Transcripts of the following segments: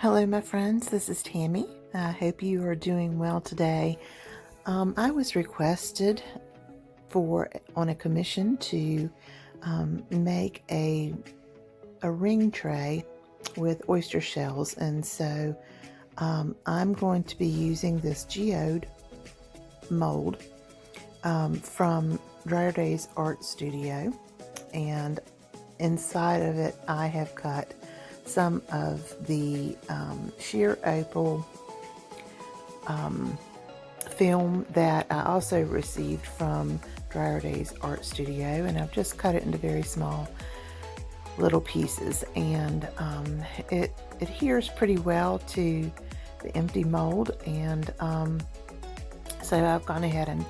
Hello my friends, this is Tammy. I hope you are doing well today. I was requested on a commission to make a ring tray with oyster shells, and so I'm going to be using this Geode mold from JuliArt Studio, and inside of it I have cut some of the sheer opal film that I also received from JuliArt Studio, and I've just cut it into very small little pieces, and it adheres pretty well to the empty mold, and so I've gone ahead and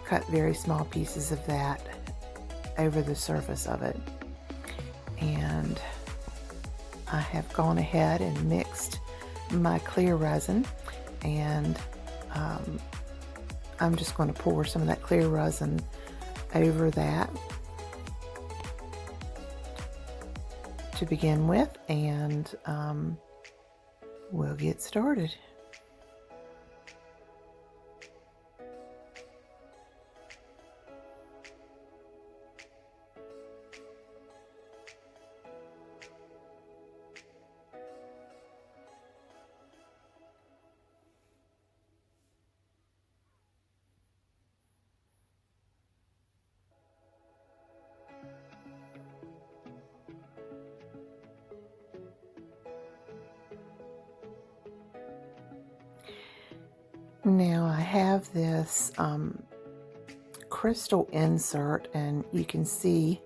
cut very small pieces of that over the surface of it. And I have gone ahead and mixed my clear resin, and I'm just going to pour some of that clear resin over that to begin with, and we'll get started. Now I have this crystal insert, and you can see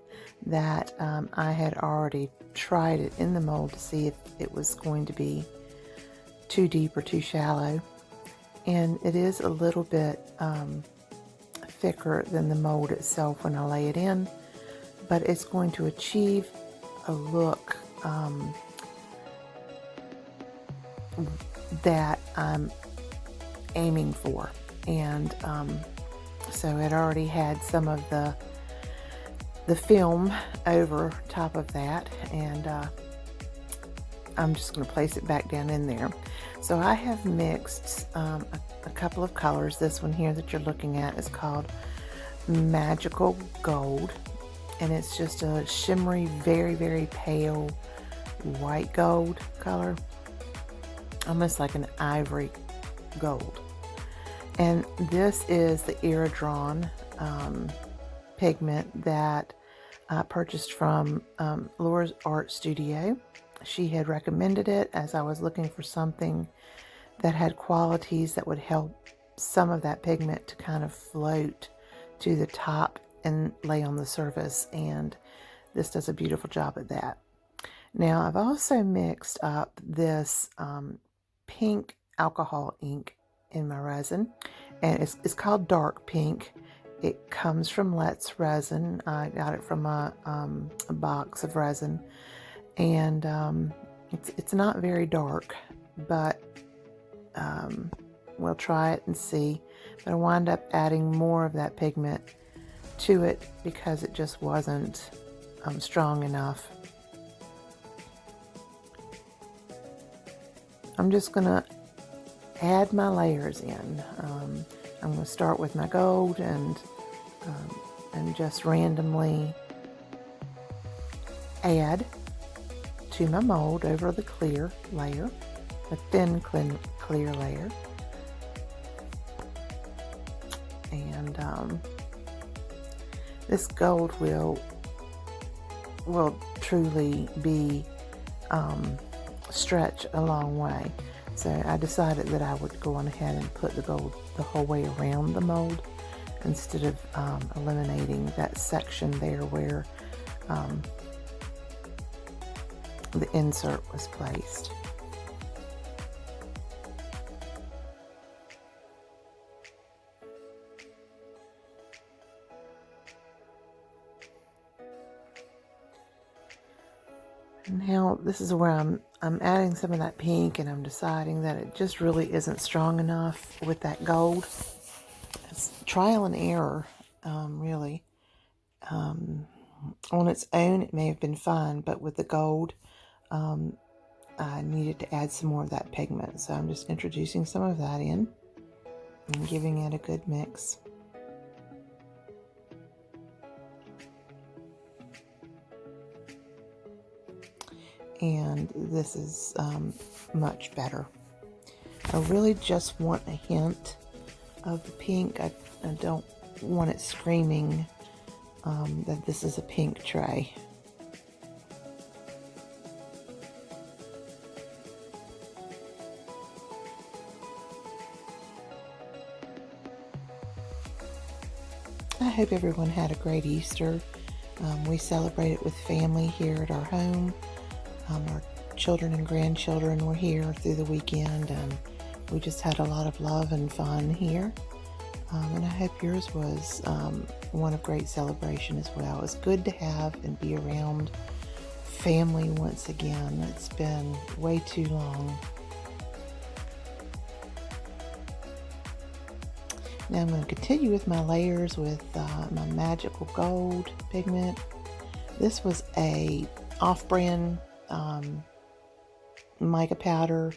that I had already tried it in the mold to see if it was going to be too deep or too shallow, and it is a little bit thicker than the mold itself when I lay it in, but it's going to achieve a look that I'm aiming for. And so it already had some of the film over top of that, and I'm just going to place it back down in there. So I have mixed a couple of colors. This one here that you're looking at is called Magical Gold, and it's just a shimmery, very, very pale white gold color, almost like an ivory gold. And this is the Iridron pigment that I purchased from Laura's Art Studio. She had recommended it as I was looking for something that had qualities that would help some of that pigment to kind of float to the top and lay on the surface, and this does a beautiful job at that. Now I've also mixed up this pink alcohol ink in my resin, and it's called dark pink. It comes from Let's Resin. I got it from a box of resin, and it's not very dark, but we'll try it and see. But I wound up adding more of that pigment to it because it just wasn't strong enough. I'm just gonna add my layers in. I'm going to start with my gold and just randomly add to my mold over the clear layer, the thin clear layer, and this gold will truly be stretch a long way. So I decided that I would go on ahead and put the gold the whole way around the mold instead of eliminating that section there where the insert was placed. Now this is where I'm adding some of that pink, and I'm deciding that it just really isn't strong enough with that gold. It's trial and error, really. On its own it may have been fine, but with the gold I needed to add some more of that pigment. So I'm just introducing some of that in and giving it a good mix. And this is much better. I really just want a hint of the pink. I don't want it screaming that this is a pink tray. I hope everyone had a great Easter. We celebrated with family here at our home. Our children and grandchildren were here through the weekend, and we just had a lot of love and fun here. And I hope yours was one of great celebration as well. It's good to have and be around family once again. It's been way too long. Now I'm going to continue with my layers with my magical gold pigment. This was a off-brand mica powder.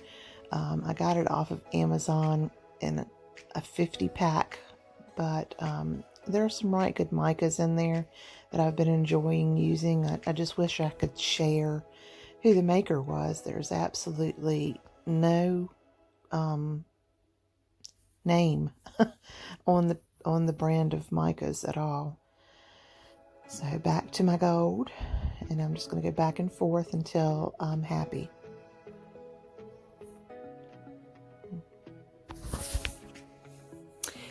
I got it off of Amazon in a 50 pack, but there are some right good micas in there that I've been enjoying using. I just wish I could share who the maker was. There's absolutely no name on the brand of micas at all. So back to my gold, and I'm just going to go back and forth until I'm happy.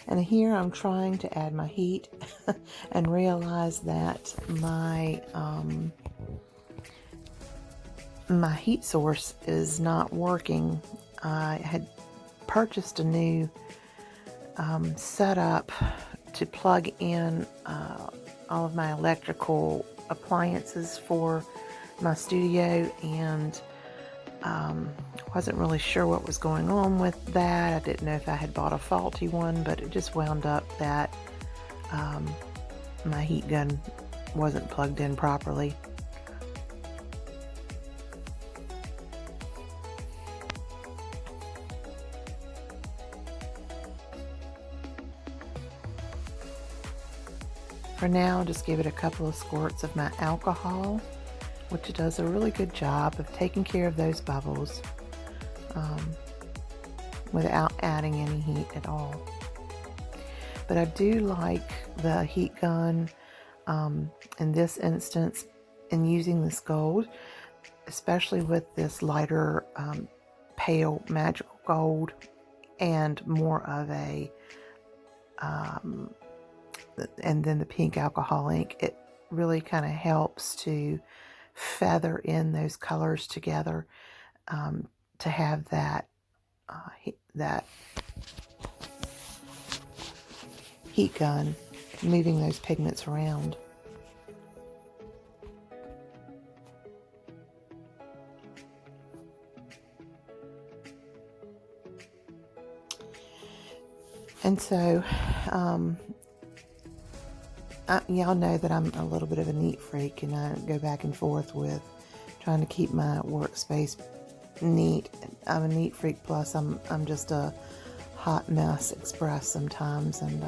And here I'm trying to add my heat and realize that my my heat source is not working. I had purchased a new setup to plug in all of my electrical appliances for my studio, and wasn't really sure what was going on with that. I didn't know if I had bought a faulty one, but it just wound up that my heat gun wasn't plugged in properly. For now, just give it a couple of squirts of my alcohol, which does a really good job of taking care of those bubbles without adding any heat at all. But I do like the heat gun in this instance, in using this gold, especially with this lighter pale magical gold and more of a and then the pink alcohol ink. It really kind of helps to feather in those colors together, to have that that heat gun moving those pigments around. And so y'all know that I'm a little bit of a neat freak, and I go back and forth with trying to keep my workspace neat. I'm a neat freak, plus I'm just a hot mess express sometimes. And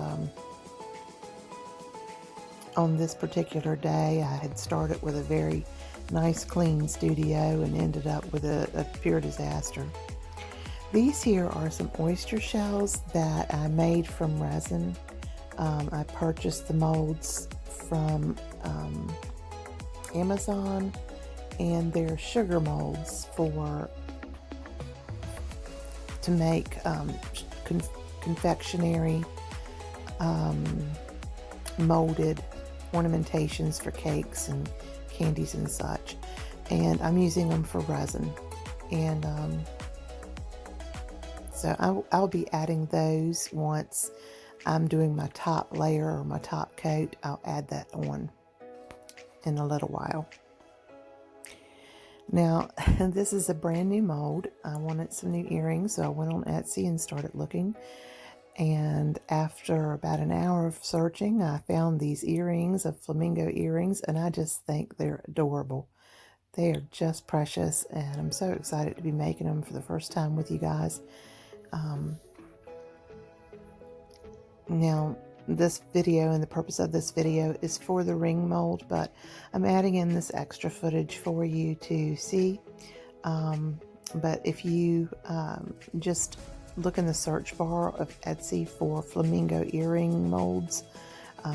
on this particular day, I had started with a very nice clean studio and ended up with a pure disaster. These here are some oyster shells that I made from resin. I purchased the molds from Amazon, and they're sugar molds to make confectionery molded ornamentations for cakes and candies and such. And I'm using them for resin, and so I'll be adding those once I'm doing my top layer or my top coat. I'll add that on in a little while. Now, this is a brand new mold. I wanted some new earrings, so I went on Etsy and started looking. And after about an hour of searching, I found these earrings, of flamingo earrings, and I just think they're adorable. They are just precious, and I'm so excited to be making them for the first time with you guys. Now, this video and the purpose of this video is for the ring mold, but I'm adding in this extra footage for you to see. But if you just look in the search bar of Etsy for flamingo earring molds,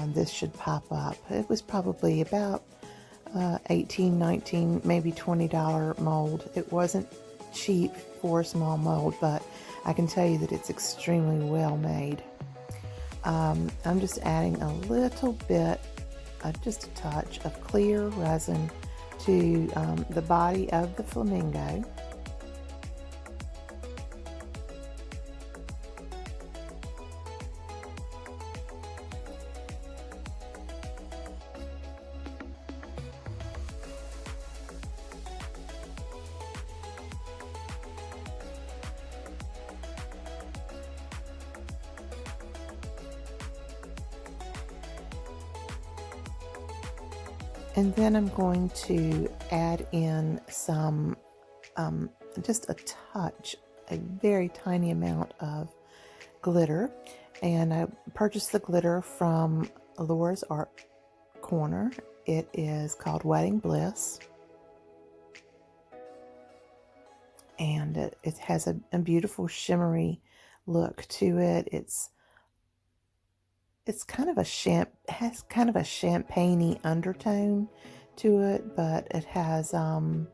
this should pop up. It was probably about $18, $19, maybe $20 mold. It wasn't cheap for a small mold, but I can tell you that it's extremely well made. I'm just adding a little bit, just a touch of clear resin to the body of the flamingo. And then I'm going to add in some, just a touch, a very tiny amount of glitter. And I purchased the glitter from Laura's Art Corner. It is called Wedding Bliss. And it has a beautiful shimmery look to it. It's kind of has kind of a champagne-y undertone to it, but it has a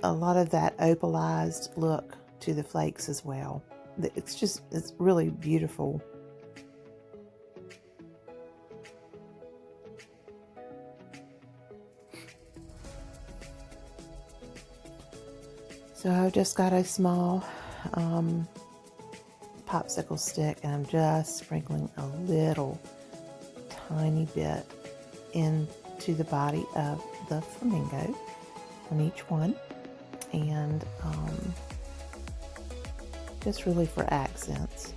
lot of that opalized look to the flakes as well. It's really beautiful. So I've just got a small popsicle stick, and I'm just sprinkling a little tiny bit into the body of the flamingo on each one, and just really for accents.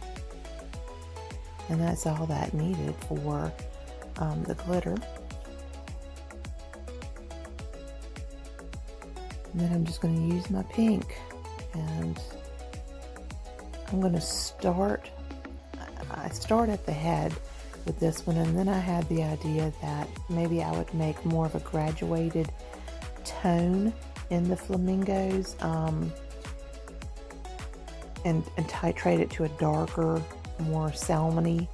And that's all that needed for the glitter. And then I'm just going to use my pink, and I'm going to start at the head with this one, and then I had the idea that maybe I would make more of a graduated tone in the flamingos, and titrate it to a darker, more salmon-y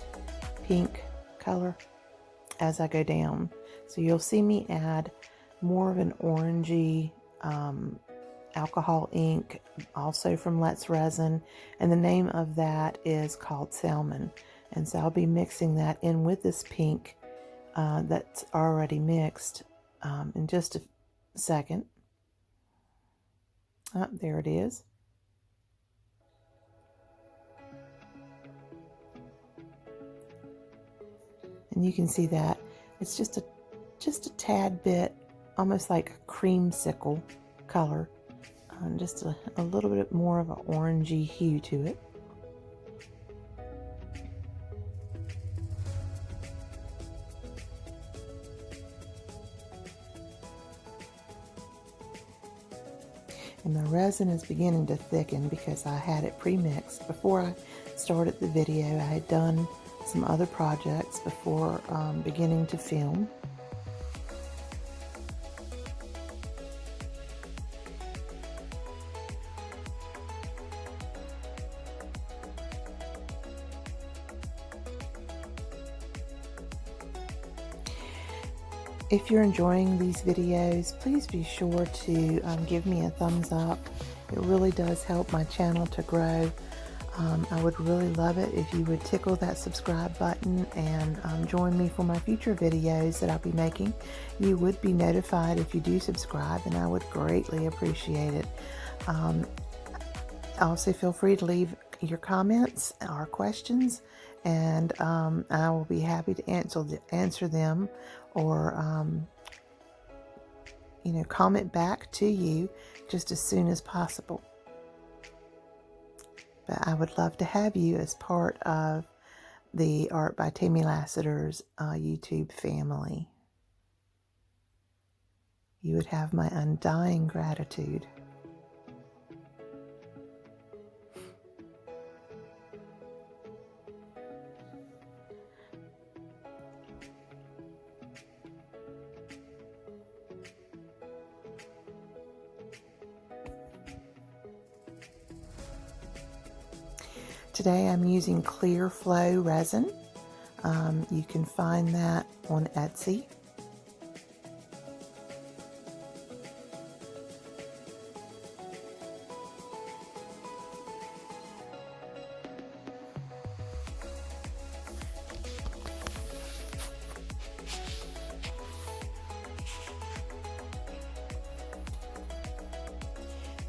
pink color as I go down. So you'll see me add more of an orangey alcohol ink, also from Let's Resin, and the name of that is called Salmon. And so I'll be mixing that in with this pink that's already mixed in just a second. There it is. And you can see that it's just a tad bit, almost like a creamsicle color, just a little bit more of an orangey hue to it. And my resin is beginning to thicken because I had it pre-mixed. Before I started the video, I had done some other projects before beginning to film. If you're enjoying these videos, please be sure to give me a thumbs up. It really does help my channel to grow. I would really love it if you would tickle that subscribe button and join me for my future videos that I'll be making. You would be notified if you do subscribe, and I would greatly appreciate it. Also, feel free to leave your comments or questions, and I will be happy to answer them, or comment back to you just as soon as possible. But I would love to have you as part of the Art by Tammy Lassiter's YouTube family. you would have my undying gratitude. Today I'm using Clear Flow resin. You can find that on Etsy.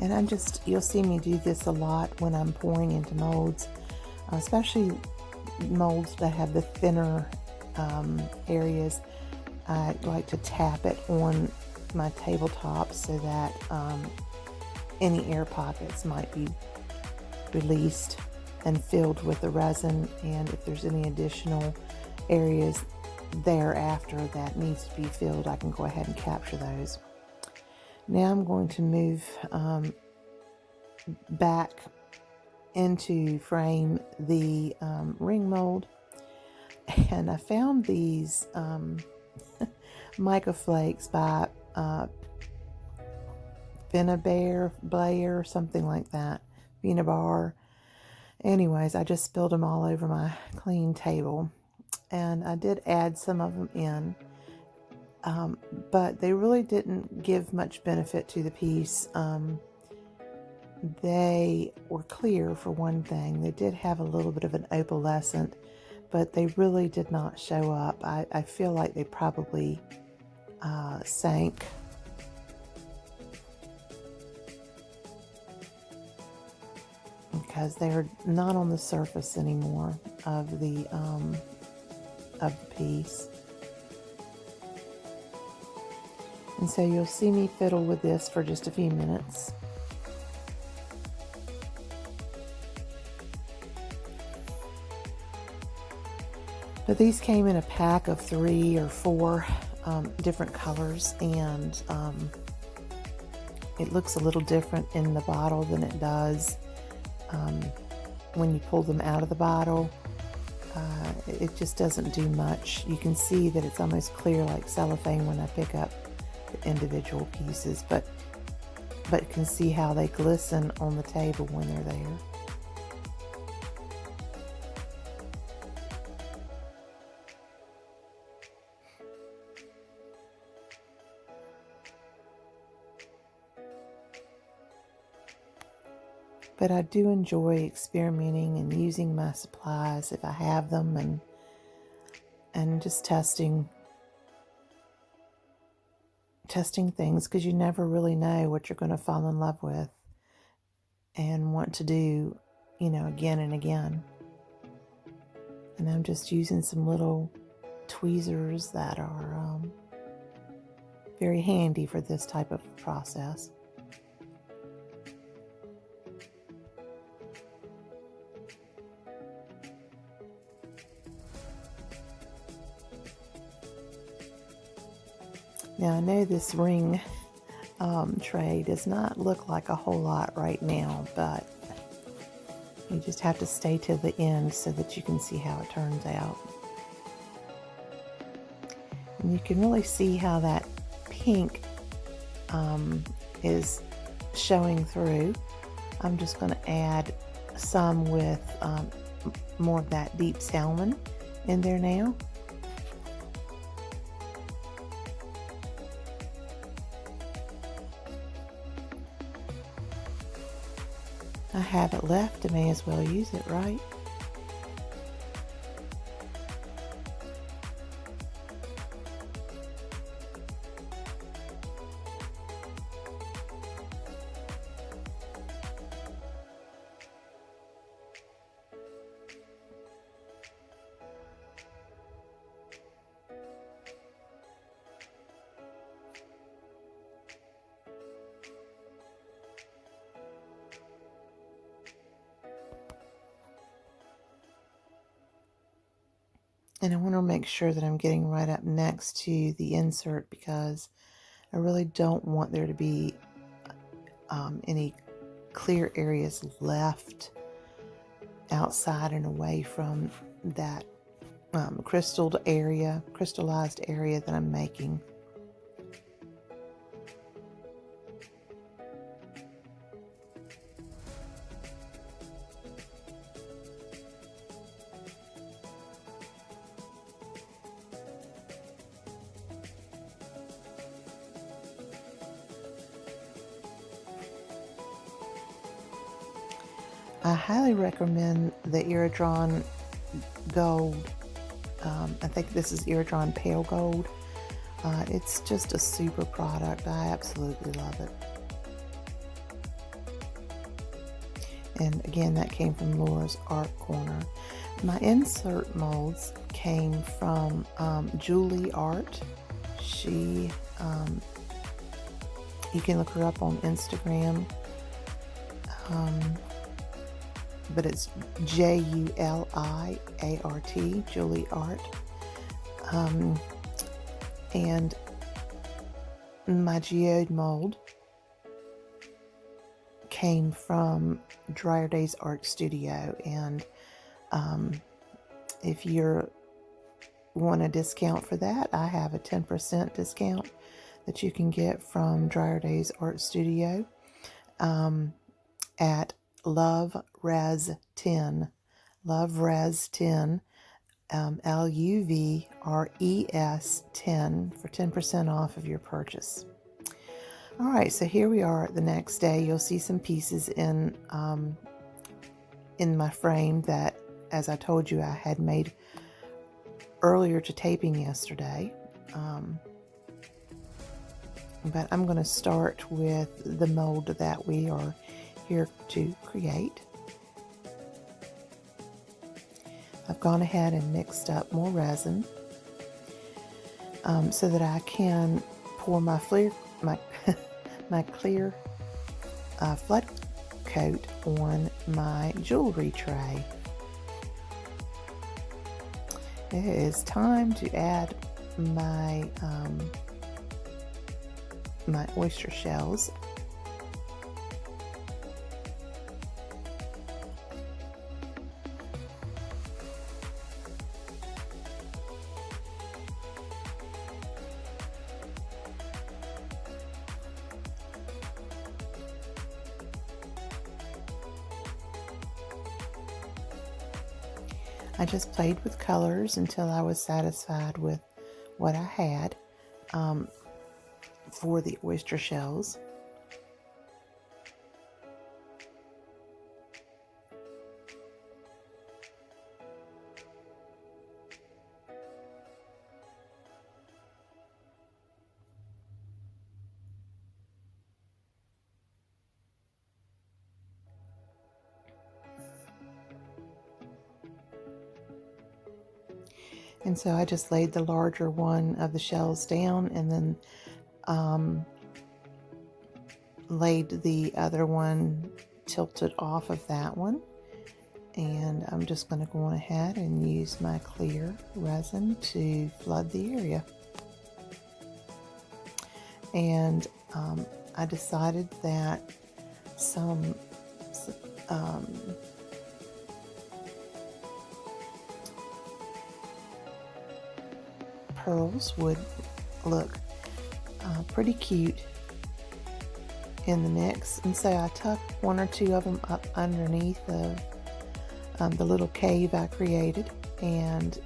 And you'll see me do this a lot when I'm pouring into molds, especially molds that have the thinner areas. I like to tap it on my tabletop so that any air pockets might be released and filled with the resin, and if there's any additional areas thereafter that needs to be filled, I can go ahead and capture those. Now I'm going to move back into frame the ring mold, and I found these mica flakes by Blair, something like that, Bar. Anyways, I just spilled them all over my clean table, and I did add some of them in. But they really didn't give much benefit to the piece. They were clear, for one thing. They did have a little bit of an opalescent, but they really did not show up. I feel like they probably sank. Because they're not on the surface anymore of the piece. And so you'll see me fiddle with this for just a few minutes. But these came in a pack of 3 or 4 different colors, and it looks a little different in the bottle than it does when you pull them out of the bottle. It just doesn't do much. You can see that it's almost clear like cellophane when I pick up the individual pieces, but can see how they glisten on the table when they're there. But I do enjoy experimenting and using my supplies if I have them, and just testing things, because you never really know what you're going to fall in love with and want to do, again and again. And I'm just using some little tweezers that are very handy for this type of process. Now I know this ring tray does not look like a whole lot right now, but you just have to stay to the end so that you can see how it turns out. And you can really see how that pink is showing through. I'm just going to add some with more of that deep salmon in there now. I have it left, I may as well use it, right? And I want to make sure that I'm getting right up next to the insert, because I really don't want there to be any clear areas left outside and away from that crystallized area that I'm making. I highly recommend the Iridron Gold. I think this is Iridron Pale Gold. It's just a super product. I absolutely love it. And again, that came from Laura's Art Corner. My insert molds came from JuliArt. She, you can look her up on Instagram. But it's JuliArt, JuliArt. And my Geode mold came from Dryer Days Art Studio. And if you want a discount for that, I have a 10% discount that you can get from Dryer Days Art Studio at LoveRes10, LoveRes10, LUVRES10 for 10% off of your purchase. All right, so here we are the next day. You'll see some pieces in my frame that, as I told you, I had made earlier to taping yesterday. But I'm going to start with the mold that we are here to create. I've gone ahead and mixed up more resin so that I can pour my clear flood coat on my jewelry tray. It is time to add my my oyster shells. I just played with colors until I was satisfied with what I had for the oyster shells. And so I just laid the larger one of the shells down and then laid the other one tilted off of that one. And I'm just going to go on ahead and use my clear resin to flood the area. And I decided that some pearls would look pretty cute in the mix, and so I tucked one or two of them up underneath of the little cave I created, and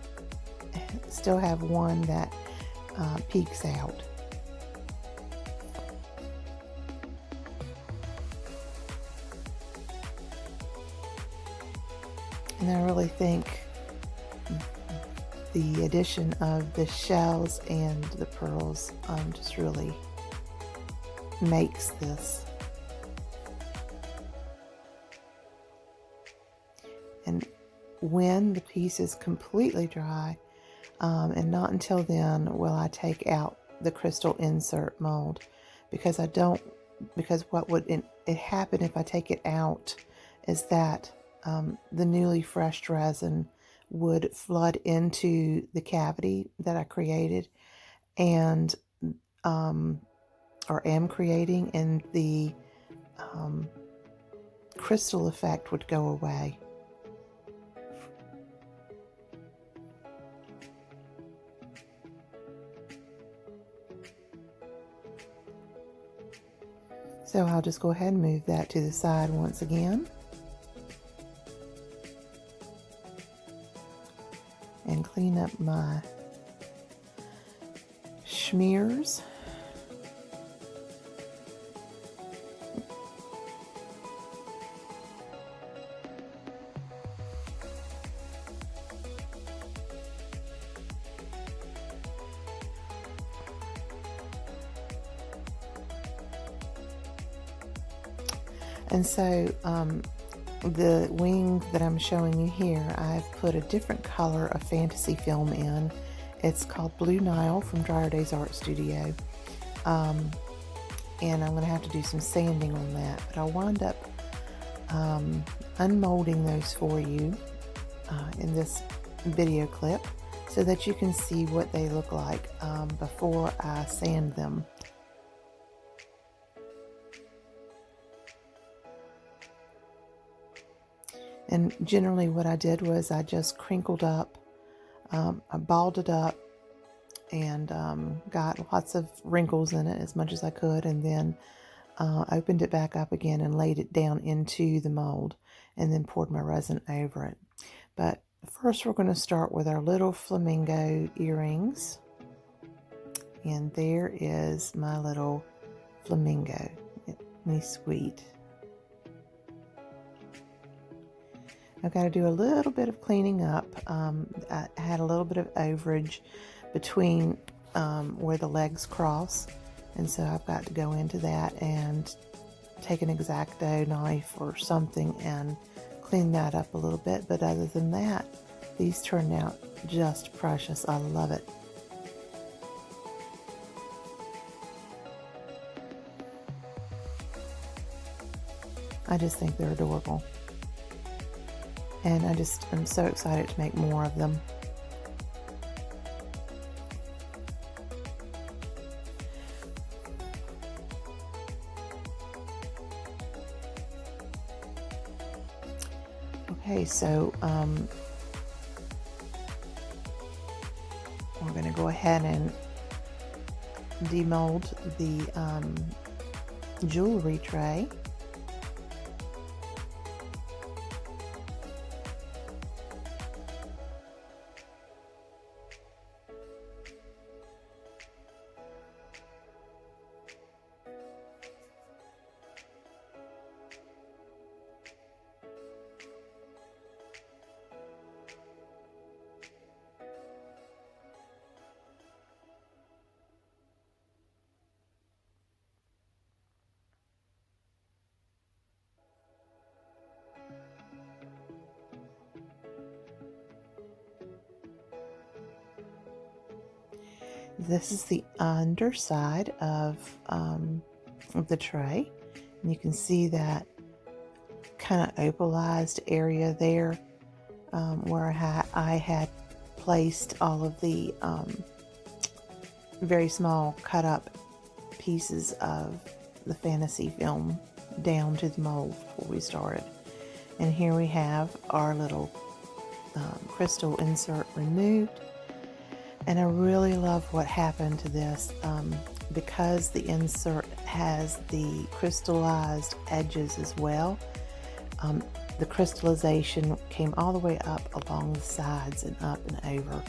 still have one that peeks out. And I really think the addition of the shells and the pearls just really makes this. And when the piece is completely dry, and not until then will I take out the crystal insert mold, because what would it happen if I take it out is that the newly fresh resin would flood into the cavity that I created, and or am creating, and the crystal effect would go away. So I'll just go ahead and move that to the side once again. And clean up my smears. And so the wing that I'm showing you here, I've put a different color of fantasy film in. It's called Blue Nile from JuliArt Art Studio. And I'm going to have to do some sanding on that. But I'll wind up unmolding those for you in this video clip so that you can see what they look like before I sand them. And generally what I did was I just crinkled up, I balled it up, and got lots of wrinkles in it as much as I could, and then opened it back up again and laid it down into the mold, and then poured my resin over it. But first we're going to start with our little flamingo earrings. And there is my little flamingo. Isn't he sweet? I've got to do a little bit of cleaning up. I had a little bit of overage between where the legs cross, and so I've got to go into that and take an X-Acto knife or something and clean that up a little bit. But other than that, these turned out just precious. I love it. I just think they're adorable. And I'm so excited to make more of them. Okay, so we're going to go ahead and demold the jewelry tray. This is the underside of the tray, and you can see that kind of opalized area there where I had placed all of the very small cut up pieces of the fantasy film down to the mold before we started. And here we have our little crystal insert removed. And I really love what happened to this because the insert has the crystallized edges as well. The crystallization came all the way up along the sides and up and over,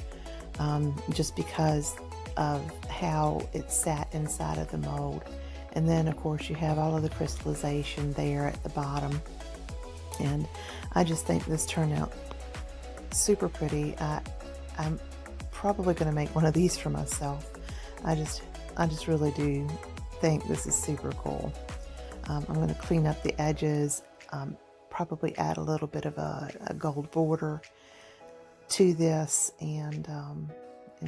just because of how it sat inside of the mold. And then of course you have all of the crystallization there at the bottom. And I just think this turned out super pretty. I'm probably going to make one of these for myself. I just really do think this is super cool. I'm going to clean up the edges, probably add a little bit of a gold border to this, and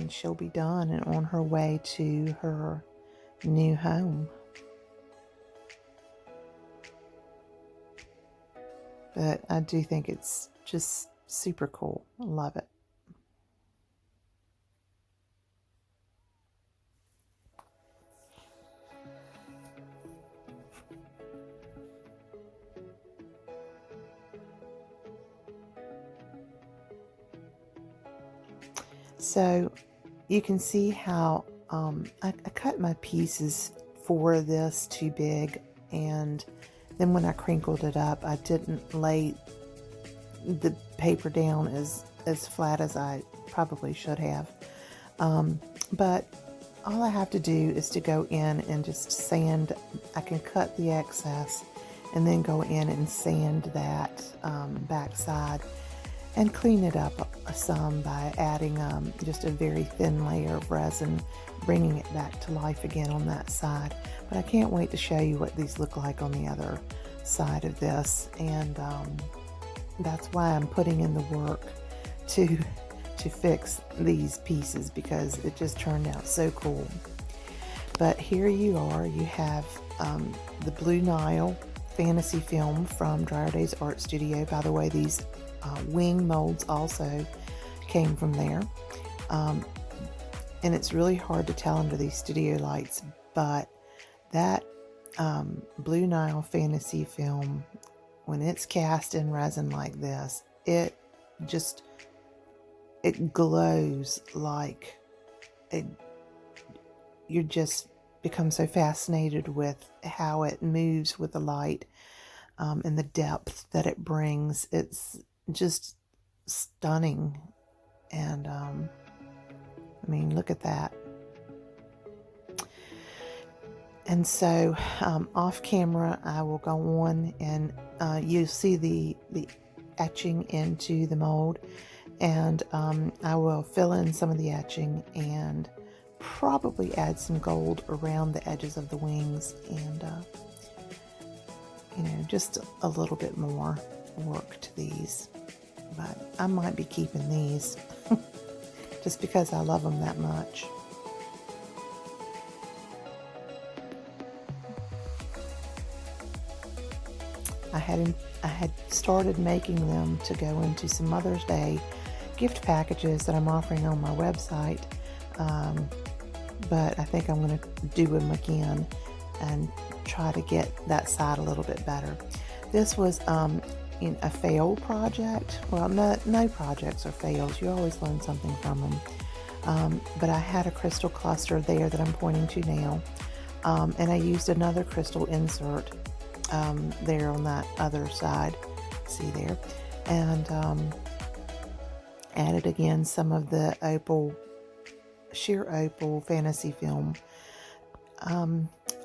she'll be done and on her way to her new home. But I do think it's just super cool. I love it. So you can see how I cut my pieces for this too big, and then when I crinkled it up, I didn't lay the paper down as flat as I probably should have. But all I have to do is to go in and just sand. I can cut the excess and then go in and sand that back side and clean it up some by adding just a very thin layer of resin, bringing it back to life again on that side. But I can't wait to show you what these look like on the other side of this, and that's why I'm putting in the work to fix these pieces, because it just turned out so cool. But here you are, you have the Blue Nile fantasy film from JuliArt's art studio. By the way, these wing molds also came from there, and it's really hard to tell under these studio lights, but that Blue Nile fantasy film, when it's cast in resin like this, it glows like you just become so fascinated with how it moves with the light, and the depth that it brings. It's just stunning. And I mean, look at that. And so off camera, I will go on and you'll see the etching into the mold, and I will fill in some of the etching and probably add some gold around the edges of the wings, and you know, just a little bit more work to these. But I might be keeping these just because I love them that much. I had started making them to go into some Mother's Day gift packages that I'm offering on my website, but I think I'm going to do them again and try to get that side a little bit better. This was in a failed project. Well, no projects are fails. You always learn something from them. But I had a crystal cluster there that I'm pointing to now, and I used another crystal insert there on that other side, see there, and added again some of the sheer opal fantasy film.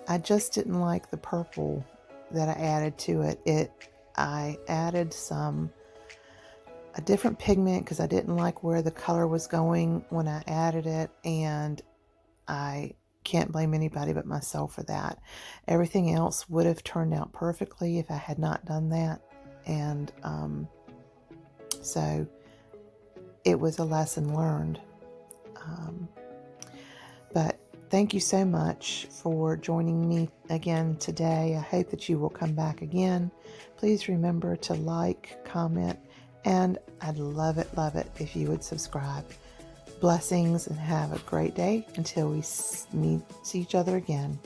I just didn't like the purple that I added to it. I added a different pigment because I didn't like where the color was going when I added it, and I can't blame anybody but myself for that. Everything else would have turned out perfectly if I had not done that, and so it was a lesson learned. But thank you so much for joining me again today. I hope that you will come back again. Please remember to like, comment, and I'd love it if you would subscribe. Blessings and have a great day until we see each other again.